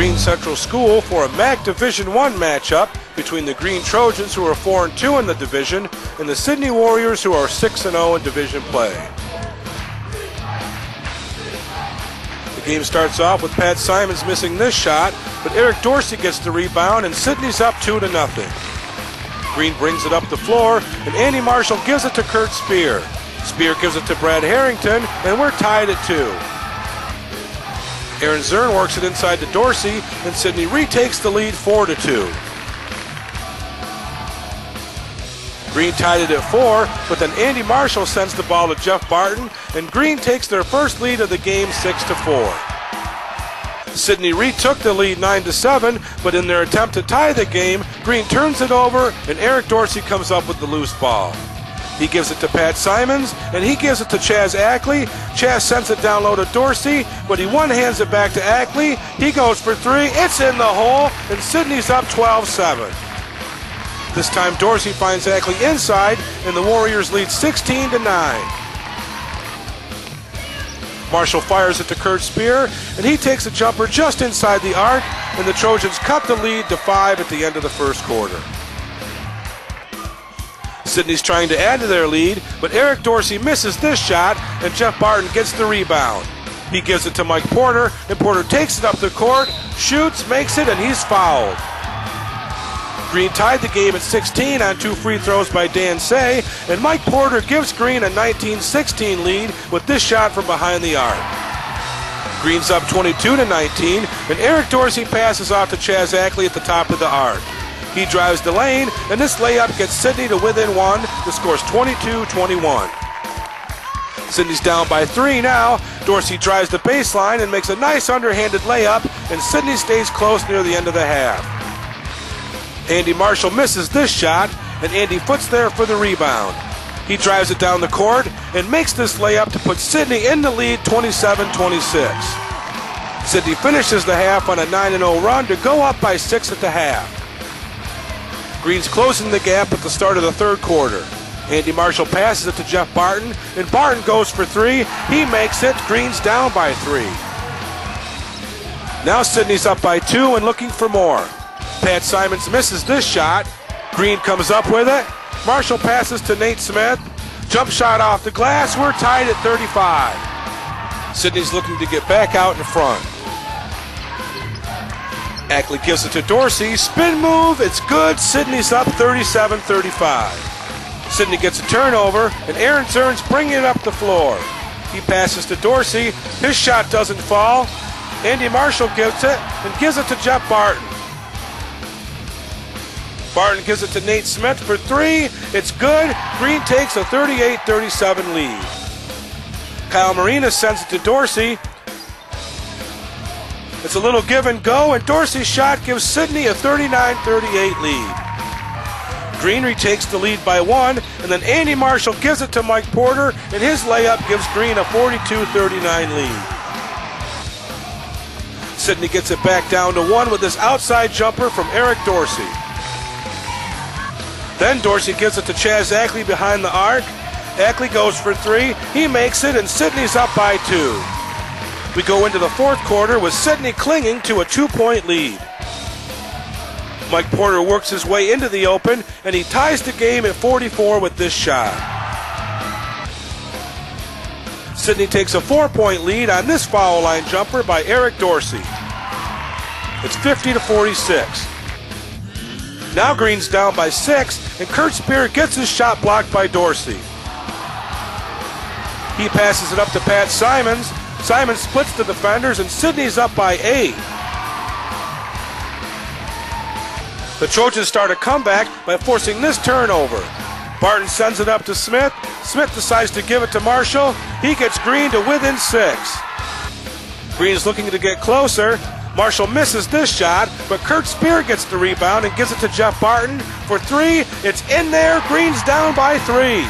Greene Central School for a MAC Division I matchup between the Greene Trojans, who are 4-2 in the division, and the Sidney Warriors, who are 6-0 in division play. The game starts off with Pat Simons missing this shot, but Eric Dorsey gets the rebound and Sidney's up 2-0. Greene brings it up the floor, and Andy Marshall gives it to Kurt Spear. Spear gives it to Brad Harrington, and we're tied at 2. Aaron Zern works it inside to Dorsey, and Sidney retakes the lead 4-2. Greene tied it at 4, but then Andy Marshall sends the ball to Jeff Barton, and Greene takes their first lead of the game 6-4. Sidney retook the lead 9-7, but in their attempt to tie the game, Greene turns it over, and Eric Dorsey comes up with the loose ball. He gives it to Pat Simons, and he gives it to Chaz Ackley. Chaz sends it down low to Dorsey, but he one-hands it back to Ackley. He goes for 3. It's in the hole, and Sidney's up 12-7. This time Dorsey finds Ackley inside, and the Warriors lead 16-9. Marshall fires it to Kurt Spear, and he takes a jumper just inside the arc, and the Trojans cut the lead to 5 at the end of the first quarter. Sidney's trying to add to their lead, but Eric Dorsey misses this shot, and Jeff Barton gets the rebound. He gives it to Mike Porter, and Porter takes it up the court, shoots, makes it, and he's fouled. Greene tied the game at 16 on 2 free throws by Dan Say, and Mike Porter gives Greene a 19-16 lead with this shot from behind the arc. Greene's up 22-19, and Eric Dorsey passes off to Chaz Ackley at the top of the arc. He drives the lane, and this layup gets Sidney to within 1. The score's 22-21. Sidney's down by 3 now. Dorsey drives the baseline and makes a nice underhanded layup, and Sidney stays close near the end of the half. Andy Marshall misses this shot, and Andy Foot's there for the rebound. He drives it down the court and makes this layup to put Sidney in the lead 27-26. Sidney finishes the half on a 9-0 run to go up by 6 at the half. Greene's closing the gap at the start of the third quarter. Andy Marshall passes it to Jeff Barton, and Barton goes for 3. He makes it. Greene's down by 3. Now Sidney's up by 2 and looking for more. Pat Simons misses this shot. Greene comes up with it. Marshall passes to Nate Smith. Jump shot off the glass. We're tied at 35. Sidney's looking to get back out in front. Ackley gives it to Dorsey. Spin move. It's good. Sidney's up 37-35. Sidney gets a turnover, and Aaron Zern's bringing it up the floor. He passes to Dorsey. His shot doesn't fall. Andy Marshall gets it and gives it to Jeff Barton. Barton gives it to Nate Smith for 3. It's good. Greene takes a 38-37 lead. Kyle Marina sends it to Dorsey. It's a little give and go, and Dorsey's shot gives Sidney a 39-38 lead. Greene retakes the lead by 1, and then Andy Marshall gives it to Mike Porter, and his layup gives Greene a 42-39 lead. Sidney gets it back down to 1 with this outside jumper from Eric Dorsey. Then Dorsey gives it to Chaz Ackley behind the arc. Ackley goes for 3. He makes it, and Sidney's up by 2. We go into the fourth quarter with Sidney clinging to a 2-point lead. Mike Porter works his way into the open, and he ties the game at 44 with this shot. Sidney takes a 4-point lead on this foul line jumper by Eric Dorsey. It's 50-46. Now Greene's down by 6, and Kurt Spear gets his shot blocked by Dorsey. He passes it up to Pat Simons. Simons splits the defenders, and Sidney's up by 8. The Trojans start a comeback by forcing this turnover. Barton sends it up to Smith. Smith decides to give it to Marshall. He gets Greene to within 6. Greene's looking to get closer. Marshall misses this shot, but Kurt Spear gets the rebound and gives it to Jeff Barton for 3. It's in there. Greene's down by 3.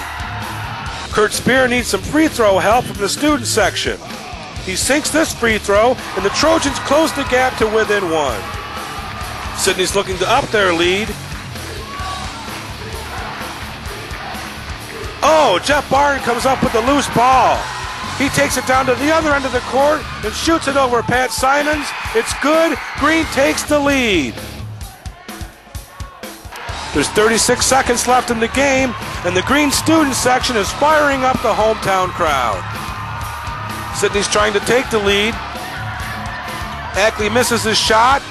Kurt Spear needs some free throw help from the student section. He sinks this free throw, and the Trojans close the gap to within 1. Sidney's looking to up their lead. Oh, Jeff Barton comes up with the loose ball. He takes it down to the other end of the court and shoots it over Pat Simons. It's good. Greene takes the lead. There's 36 seconds left in the game, and the Greene student section is firing up the hometown crowd. Sidney's trying to take the lead. Ackley misses his shot.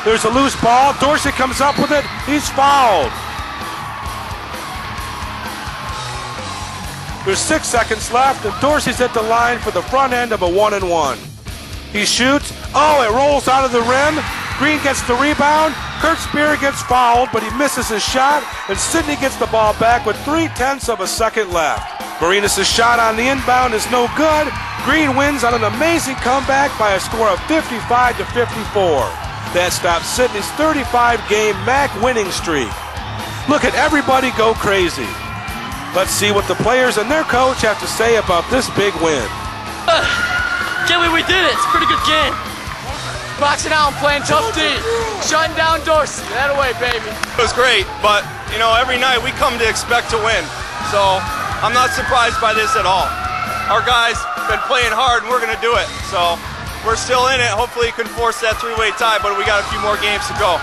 There's a loose ball. Dorsey comes up with it. He's fouled. There's 6 seconds left, and Dorsey's at the line for the front end of a 1-and-1. He shoots. Oh, it rolls out of the rim. Greene gets the rebound. Kurt Spear gets fouled, but he misses his shot, and Sidney gets the ball back with 0.3 of a second left. Marinas' shot on the inbound is no good. Greene wins on an amazing comeback by a score of 55-54. That stops Sidney's 35-game MAC winning streak. Look at everybody go crazy. Let's see what the players and their coach have to say about this big win. Can't believe we did it. It's a pretty good game. Boxing out and playing tough D. Shutting down Dorsey. That away, baby. It was great, but, you know, every night we come to expect to win. So I'm not surprised by this at all. Our guys been playing hard, and we're going to do it. So we're still in it. Hopefully we can force that 3-way tie, but we got a few more games to go.